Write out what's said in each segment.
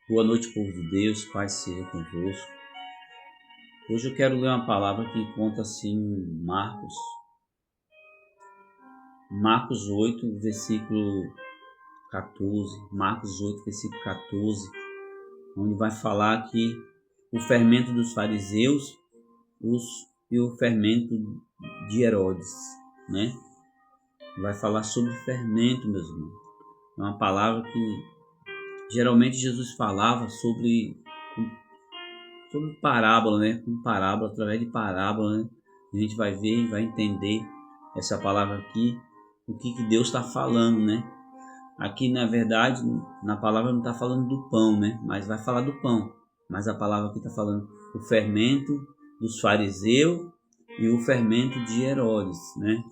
Boa noite, povo de Deus, paz seja convosco. Hoje eu quero ler uma palavra que conta assim em Marcos 8, versículo 14. Marcos 8, versículo 14, onde vai falar que o fermento dos fariseus e o fermento de Herodes, né? Vai falar sobre fermento, meus irmãos. É uma palavra que geralmente Jesus falava sobre parábola, né? Com parábola, através de parábola, né? A gente vai ver e vai entender essa palavra aqui, o que Deus está falando, né? Aqui, na verdade, na palavra não está falando do pão, né? Mas vai falar do pão. Mas a palavra aqui está falando o fermento dos fariseus e o fermento de Herodes, né?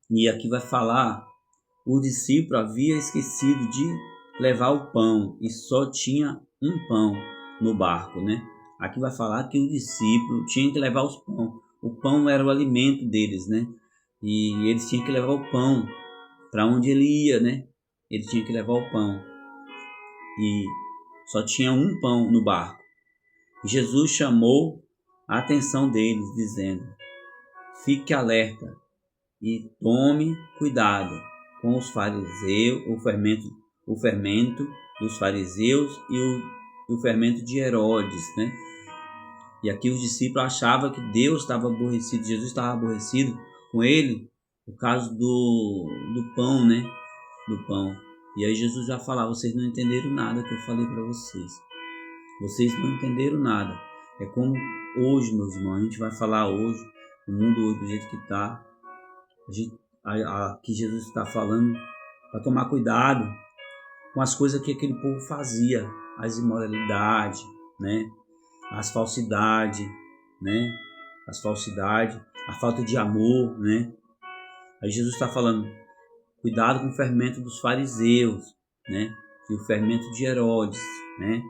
E aqui vai falar, o discípulo havia esquecido de levar o pão e só tinha um pão no barco, né? Aqui vai falar que o discípulo tinha que levar os pão. O pão era o alimento deles, né? E eles tinham que levar o pão para onde ele ia, né? Ele tinha que levar o pão. E só tinha um pão no barco. Jesus chamou a atenção deles, dizendo: fique alerta e tome cuidado com os fariseus, o fermento dos fariseus e o fermento de Herodes, né? E aqui os discípulos achavam que Deus estava aborrecido, Jesus estava aborrecido com ele por causa do pão, né? Do pão. E aí Jesus já falava: vocês não entenderam nada que eu falei para vocês. Vocês não entenderam nada. É como hoje, meus irmãos, a gente vai falar hoje, o mundo hoje do jeito que está, que Jesus está falando para tomar cuidado com as coisas que aquele povo fazia, as imoralidades, né? As falsidades, né? As falsidades, a falta de amor, né? Aí Jesus está falando: cuidado com o fermento dos fariseus, né? E o fermento de Herodes, né?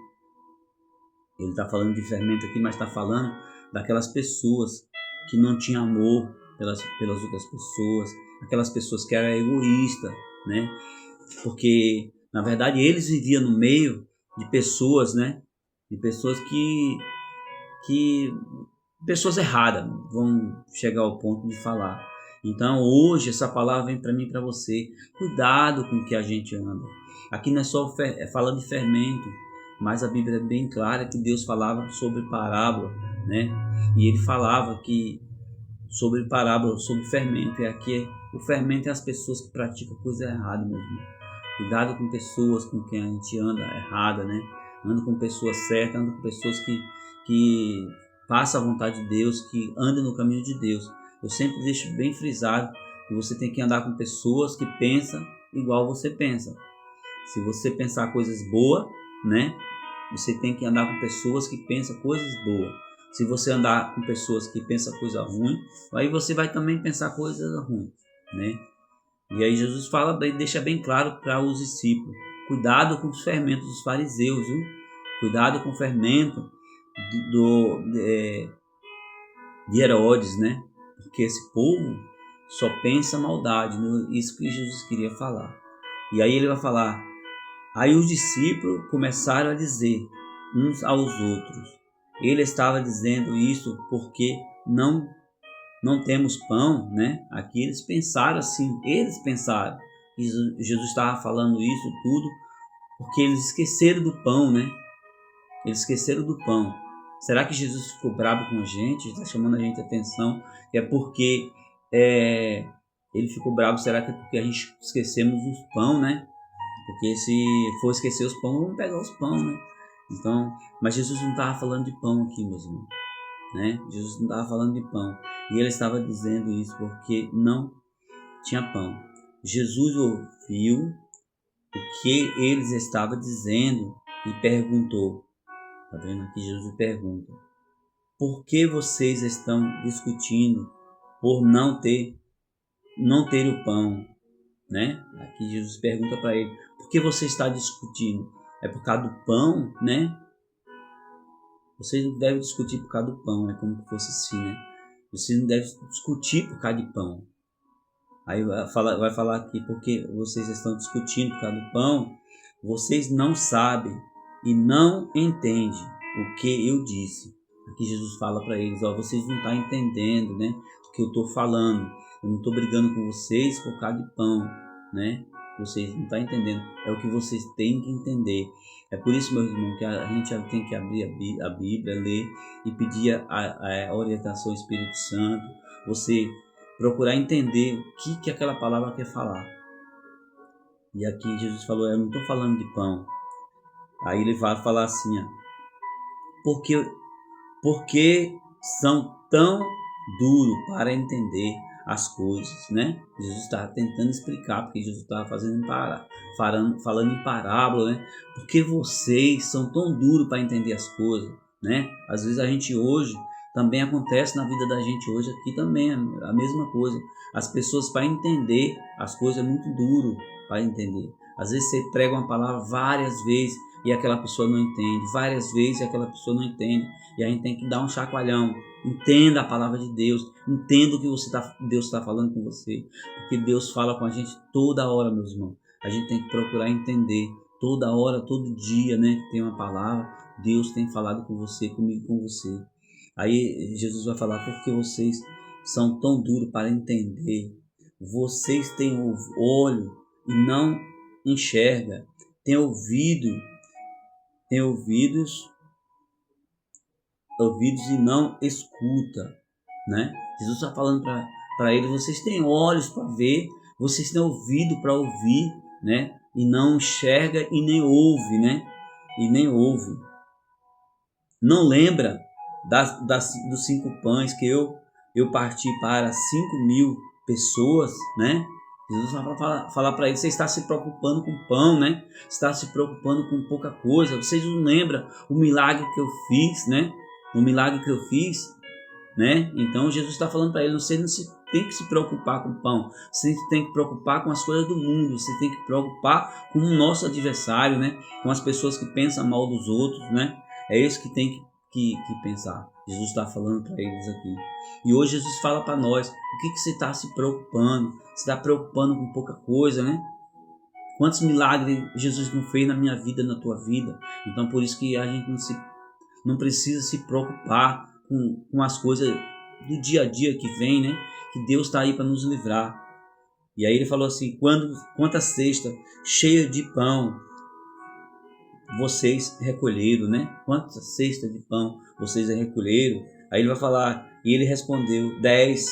Ele está falando de fermento aqui, mas está falando daquelas pessoas que não tinham amor pelas outras pessoas, aquelas pessoas que eram egoístas, né? Porque, na verdade, eles viviam no meio de pessoas, né? De pessoas que pessoas erradas vão chegar ao ponto de falar. Então, hoje, essa palavra vem para mim e para você. Cuidado com o que a gente anda. Aqui não é só falando de fermento, mas a Bíblia é bem clara que Deus falava sobre parábola, né? E ele falava que sobre parábola, sobre fermento. E aqui o fermento é as pessoas que praticam coisa errada mesmo. Cuidado com pessoas com quem a gente anda errada, né? Anda com pessoas certas, anda com pessoas que façam a vontade de Deus, que andem no caminho de Deus. Eu sempre deixo bem frisado que você tem que andar com pessoas que pensam igual você pensa. Se você pensar coisas boas, né? Você tem que andar com pessoas que pensam coisas boas. Se você andar com pessoas que pensam coisa ruim, aí você vai também pensar coisas ruins, né? E aí Jesus fala, deixa bem claro para os discípulos: cuidado com os fermentos dos fariseus, viu? Cuidado com o fermento de Herodes, né? Porque esse povo só pensa maldade, né? Isso que Jesus queria falar. E aí ele vai falar: aí os discípulos começaram a dizer uns aos outros: ele estava dizendo isso porque não temos pão, né? Aqui eles pensaram assim, eles pensaram que Jesus estava falando isso tudo porque eles esqueceram do pão, né? Eles esqueceram do pão. Será que Jesus ficou bravo com a gente? Está chamando a gente a atenção? É porque ele ficou bravo? Será que é porque a gente esquecemos os pão, né? Porque se for esquecer os pão, vamos pegar os pão, né? Então, mas Jesus não estava falando de pão aqui, meus irmãos, né? Jesus não estava falando de pão. E ele estava dizendo isso porque não tinha pão. Jesus ouviu o que eles estavam dizendo e perguntou. Está vendo aqui? Jesus pergunta: por que vocês estão discutindo por não ter o pão, né? Aqui Jesus pergunta para ele: por que você está discutindo? É por causa do pão, né? Vocês não devem discutir por causa do pão, é como se fosse assim, né? Vocês não devem discutir por causa de pão. Aí vai falar aqui: porque vocês estão discutindo por causa do pão, vocês não sabem e não entendem o que eu disse. Aqui Jesus fala para eles, vocês não estão entendendo, né, o que eu estou falando. Eu não estou brigando com vocês por causa de pão, né? Vocês não estão entendendo. É o que vocês têm que entender. É por isso, meu irmão, que a gente tem que abrir a Bíblia, ler e pedir a orientação do Espírito Santo. Você procurar entender o que aquela palavra quer falar. E aqui Jesus falou, eu não estou falando de pão. Aí ele vai falar assim, porque são tão duros para entender as coisas, né? Jesus estava tentando explicar, porque Jesus estava falando em parábola, né? Porque vocês são tão duros para entender as coisas, né? Às vezes a gente hoje, também acontece na vida da gente hoje aqui também, a mesma coisa. As pessoas para entender as coisas é muito duro para entender. Às vezes você prega uma palavra várias vezes e aquela pessoa não entende, várias vezes e aquela pessoa não entende. E a gente tem que dar um chacoalhão. Entenda a palavra de Deus. Entenda o que Deus está falando com você. Porque Deus fala com a gente toda hora, meus irmãos. A gente tem que procurar entender toda hora, todo dia, né? Que tem uma palavra. Deus tem falado com você, comigo, com você. Aí Jesus vai falar, porque vocês são tão duros para entender. Vocês têm olho e não enxerga. Têm ouvidos e não escuta, né? Jesus está falando para eles, vocês têm olhos para ver, vocês têm ouvido para ouvir, né? E não enxerga e nem ouve, né? E nem ouve. Não lembra dos 5 pães que eu parti para 5.000 pessoas, né? Jesus vai falar para ele, você está se preocupando com pão, né? Está se preocupando com pouca coisa. Vocês não lembram o milagre que eu fiz, né? O milagre que eu fiz, né? Então Jesus está falando para ele, você não tem que se preocupar com pão, você tem que preocupar com as coisas do mundo, você tem que preocupar com o nosso adversário, né? Com as pessoas que pensam mal dos outros, né? É isso que tem que pensar. Jesus está falando para eles aqui. E hoje Jesus fala para nós, o que você está se preocupando? Você está preocupando com pouca coisa, né? Quantos milagres Jesus não fez na minha vida, na tua vida? Então por isso que a gente não precisa se preocupar com as coisas do dia a dia que vem, né? Que Deus está aí para nos livrar. E aí ele falou assim, quantas cestas cheias de pão vocês recolheram, né? Quantas cestas de pão vocês recolheram? Aí ele vai falar, e ele respondeu, 10.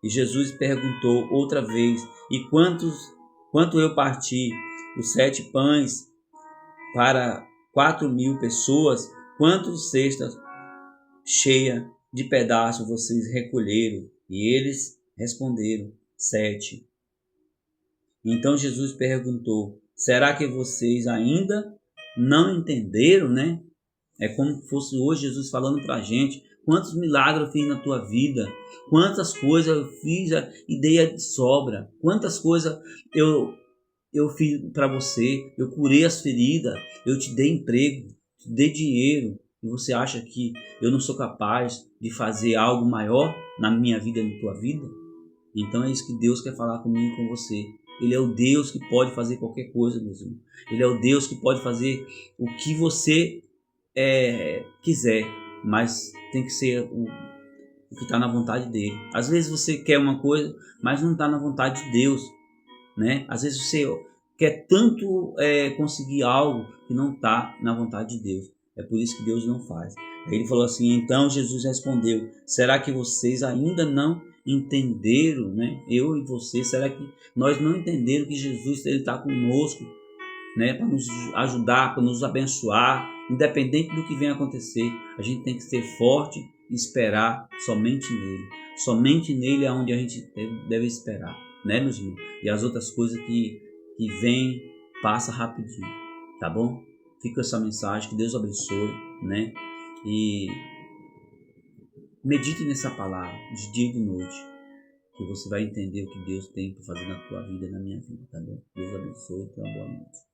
E Jesus perguntou outra vez, e quanto eu parti os 7 pães para 4.000 pessoas, quantas cestas cheia de pedaços vocês recolheram? E eles responderam, 7. Então Jesus perguntou, será que vocês ainda não entenderam, né? É como se fosse hoje Jesus falando para a gente, quantos milagres eu fiz na tua vida, quantas coisas eu fiz e dei de sobra, quantas coisas eu fiz para você, eu curei as feridas, eu te dei emprego, te dei dinheiro, e você acha que eu não sou capaz de fazer algo maior na minha vida e na tua vida? Então é isso que Deus quer falar comigo e com você. Ele é o Deus que pode fazer qualquer coisa, meu irmão. Ele é o Deus que pode fazer o que você quiser, mas tem que ser o que está na vontade dele. Às vezes você quer uma coisa, mas não está na vontade de Deus, né? Às vezes você quer tanto conseguir algo que não está na vontade de Deus. É por isso que Deus não faz. Aí ele falou assim, então Jesus respondeu, será que vocês ainda não entenderam, né? Eu e você, será que nós não entenderam que Jesus está conosco, né? Para nos ajudar, para nos abençoar, independente do que venha acontecer, a gente tem que ser forte e esperar somente nele. Somente nele é onde a gente deve esperar, né, meus irmãos? E as outras coisas que vêm, passa rapidinho, tá bom? Fica essa mensagem, que Deus abençoe, né? E medite nessa palavra de dia e de noite, que você vai entender o que Deus tem para fazer na tua vida e na minha vida, tá bom? Deus abençoe e tenha uma boa noite.